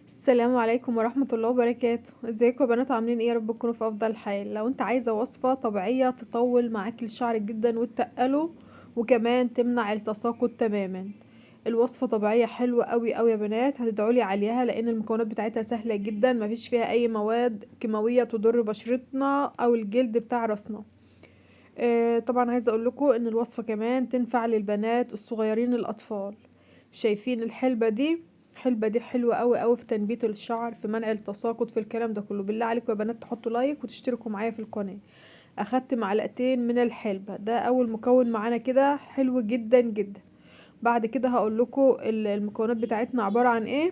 السلام عليكم ورحمة الله وبركاته. ازيكم يا بنات؟ عاملين ايه؟ يا رب تكونوا في افضل حال. لو انت عايزة وصفة طبيعية تطول معاك الشعر جدا وتقله وكمان تمنع التساقط تماما، الوصفة طبيعية حلوة قوي قوي يا بنات، هتدعولي عليها لان المكونات بتاعتها سهلة جدا، مفيش فيها اي مواد كيماوية تضر بشرتنا او الجلد بتاع راسنا. طبعا عايزة اقول لكم ان الوصفة كمان تنفع للبنات الصغيرين الاطفال. شايفين الحلبة دي؟ الحلبة دي حلوة قوي قوي في تنبيت الشعر، في منع التساقط، في الكلام ده كله. بالله عليكم يا بنات تحطوا لايك وتشتركوا معايا في القناة. اخدت معلقتين من الحلبة، ده اول مكون معانا كده، حلو جدا جدا. بعد كده هقول لكم المكونات بتاعتنا عبارة عن ايه.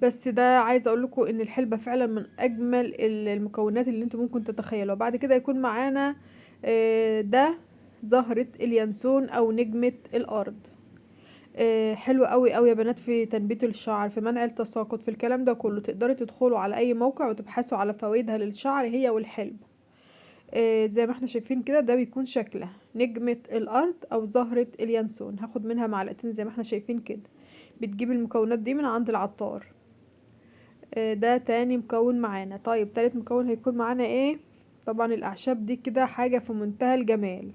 بس ده عايزه اقول لكم ان الحلبة فعلا من اجمل المكونات اللي انتم ممكن تتخيلوها. بعد كده يكون معانا ده زهرة اليانسون او نجمة الارض. حلو قوي قوي يا بنات في تنبيت الشعر، في منع التساقط، في الكلام ده كله. تقدري تدخلوا على اي موقع وتبحثوا على فوائدها للشعر هي والحلبة. زي ما احنا شايفين كده، ده بيكون شكلها نجمة الارض او زهرة اليانسون. هاخد منها معلقتين زي ما احنا شايفين كده. بتجيب المكونات دي من عند العطار. ده تاني مكون معانا. طيب تالت مكون هيكون معانا ايه؟ طبعا الاعشاب دي كده حاجة في منتهى الجمال.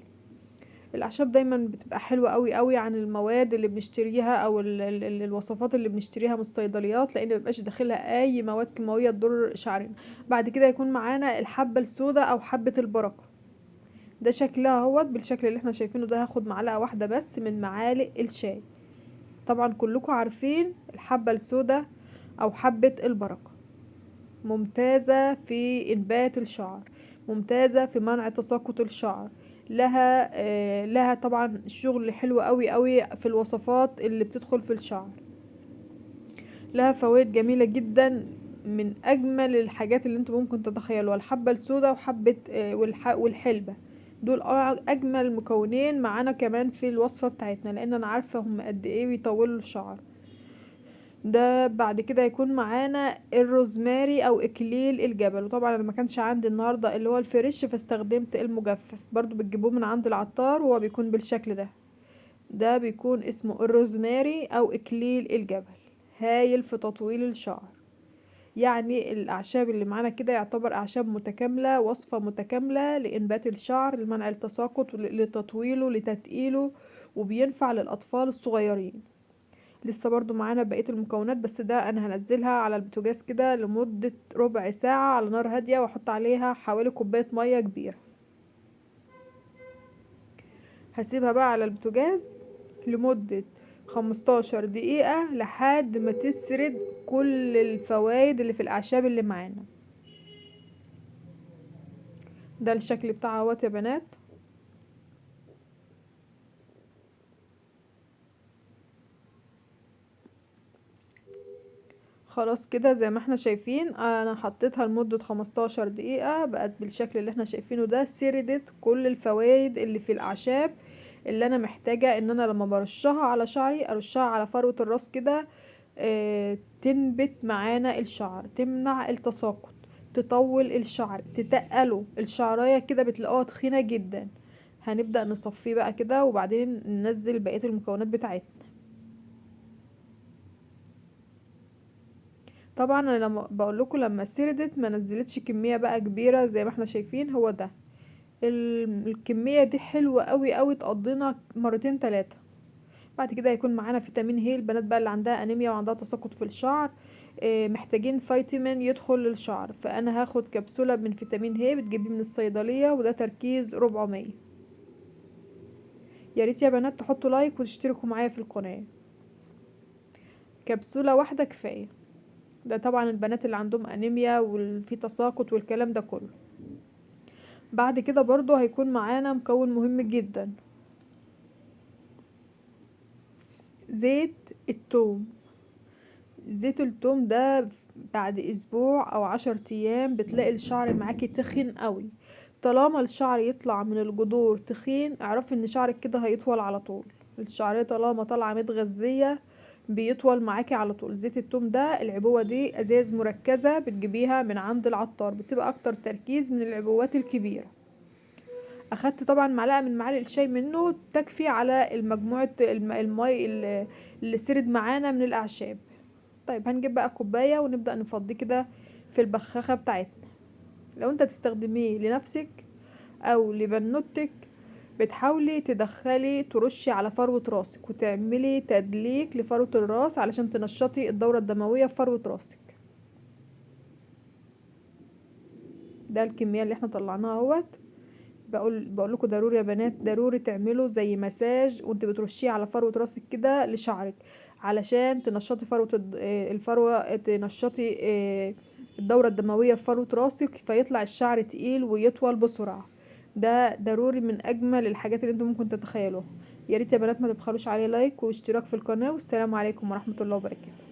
الاعشاب دايما بتبقى حلوة قوي قوي عن المواد اللي بنشتريها او الوصفات اللي بنشتريها من الصيدليات، لان مبيبقاش داخلها اي مواد كيماوية تضر شعرنا. بعد كده يكون معانا الحبة السوداء او حبة البركة. ده شكلها اهوت بالشكل اللي احنا شايفينه ده. هاخد معلقة واحدة بس من معالق الشاي. طبعا كلكم عارفين الحبة السوداء او حبة البركة ممتازة في إنبات الشعر، ممتازة في منع تساقط الشعر. لها طبعا شغل حلو قوي قوي في الوصفات اللي بتدخل في الشعر. لها فوائد جميلة جدا، من أجمل الحاجات اللي انتم ممكن تتخيلوها. الحبة السوداء وحبة والحلبة، دول أجمل مكونين معانا كمان في الوصفة بتاعتنا، لأن أنا عارفة هم قد ايه بيطولوا الشعر. ده بعد كده هيكون معانا الروزماري او اكليل الجبل. وطبعا انا ما كانش عندي النهارده اللي هو الفريش، فاستخدمت المجفف. برضو بتجيبوه من عند العطار وهو بيكون بالشكل ده. ده بيكون اسمه الروزماري او اكليل الجبل. هايل في تطويل الشعر. يعني الاعشاب اللي معانا كده يعتبر اعشاب متكامله، وصفه متكامله لانبات الشعر، لمنع التساقط، لتطويله، لتتقيله. وبينفع للاطفال الصغيرين. لسه برضو معانا بقية المكونات، بس ده انا هنزلها على البوتاجاز كده لمدة ربع ساعة على نار هادية، واحط عليها حوالي كوباية مية كبيرة. هسيبها بقى على البوتاجاز لمدة 15 دقيقة لحد ما تسرد كل الفوائد اللي في الاعشاب اللي معانا. ده الشكل بتاعها اهوت يا بنات. خلاص كده زي ما احنا شايفين، انا حطيتها لمدة 15 دقيقة، بقت بالشكل اللي احنا شايفينه ده. سردت كل الفوائد اللي في الاعشاب اللي انا محتاجة ان انا لما برشها على شعري ارشها على فروة الراس كده. تنبت معانا الشعر، تمنع التساقط، تطول الشعر، تتقله الشعرية كده بتلاقوها تخينة جدا. هنبدأ نصفيه بقى كده وبعدين ننزل بقية المكونات بتاعتنا. طبعا انا لما بقول لكم لما سردت ما نزلتش كميه بقى كبيره زي ما احنا شايفين. هو ده الكميه دي حلوه قوي قوي، تقضينا مرتين تلاتة. بعد كده هيكون معانا فيتامين هي. البنات بقى اللي عندها انيميا وعندها تساقط في الشعر، محتاجين فيتامين يدخل للشعر، فانا هاخد كبسوله من فيتامين هي، بتجيبيه من الصيدليه، وده تركيز 400. يا ريت يا بنات تحطوا لايك وتشتركوا معايا في القناه. كبسوله واحده كفايه. ده طبعا البنات اللي عندهم انيميا وفي تساقط والكلام ده كله. بعد كده برضو هيكون معانا مكون مهم جدا، زيت التوم. زيت التوم ده بعد اسبوع او 10 ايام بتلاقي الشعر معاكي تخين قوي. طالما الشعر يطلع من الجذور تخين، اعرفي ان شعرك كده هيطول على طول. الشعرية طالما طالعة متغذية بيطول معاكي على طول. زيت التوم ده العبوة دي ازاز مركزة، بتجيبيها من عند العطار، بتبقى اكتر تركيز من العبوات الكبيرة. اخدت طبعا معلقه من معالق الشاي منه، تكفي على المجموعه المي اللي سرد معانا من الاعشاب. طيب هنجيب بقى كوبايه ونبدا نفضيه كده في البخاخه بتاعتنا. لو انت تستخدميه لنفسك او لبنوتك، بتحاولي تدخلي ترشي على فروة راسك وتعملي تدليك لفروة الراس علشان تنشطي الدورة الدموية في فروة راسك. ده الكمية اللي احنا طلعناها اهوت. بقول لكم ضروري يا بنات، ضروري تعملوا زي مساج وانت بترشيه على فروة راسك كده لشعرك، علشان تنشطي فروة الفروة، تنشطي الدورة الدموية في فروة راسك، فيطلع الشعر تقيل ويطول بسرعة. ده ضروري، من اجمل الحاجات اللي انتم ممكن تتخيلوها. يا ريت يا بنات ما تبخلوش عليه لايك واشتراك في القناة، والسلام عليكم ورحمة الله وبركاته.